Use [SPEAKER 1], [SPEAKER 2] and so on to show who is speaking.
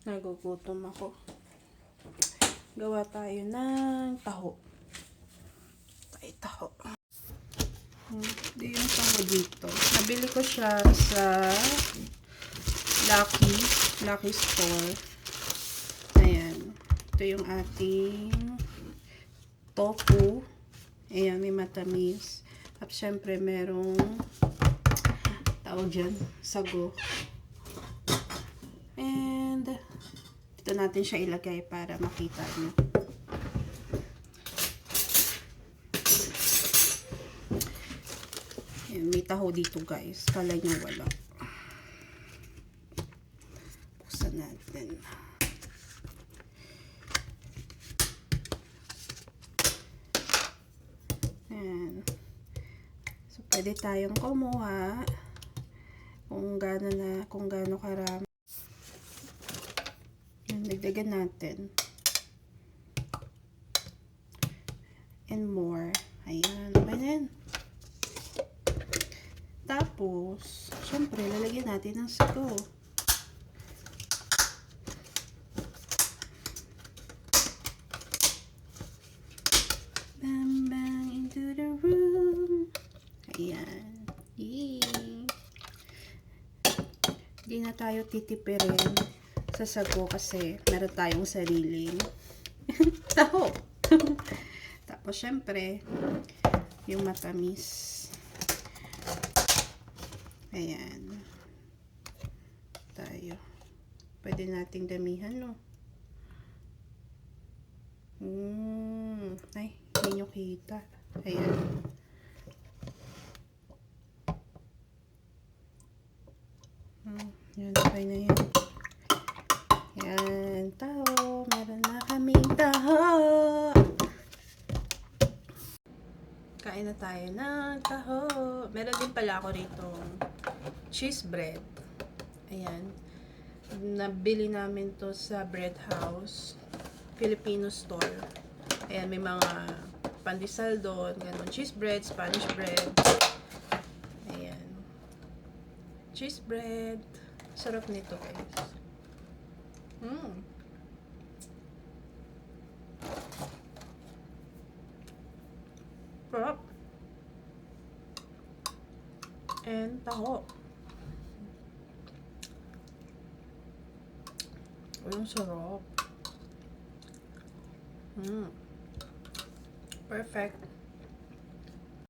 [SPEAKER 1] Nagugutom ako. Gawa tayo ng taho. Taho. Ito yung taho dito. Nabili ko siya sa Lucky Store. Ayan. Ito yung ating tofu. Ayan, may matamis. At syempre, merong tawag dyan, sago. And dito natin siya ilagay para makita nyo. Ayan, may taho dito guys. Kala nyo wala. Buksan natin. Ayan. So, pwede tayong kumuha kung gaano karami. Ayan, dagdagan natin. And more. Ayan. Ayan. Tapos, syempre, lalagyan natin ng sago. Bang, bang, into the room. Ayan. Yay! Hindi na tayo titipirin sa sago kasi meron tayong sariling taho. Tapos, syempre, yung matamis. Ayan. Tayo. Pwede nating damihan, no? Ay, hindi nyo kita. Ayan. Yan, okay na yan. Yan, taho. Meron na kaming taho. Kain na tayo ng taho. Meron din pala ako rito cheese bread. Ayan. Nabili namin to sa Bread House. Filipino store. Ayan, may mga pandesal doon. Ganon. Cheese bread, Spanish bread. Ayan. Cheese bread. Sarap nito guys. Sarap. And taho. Ang sarap. Perfect.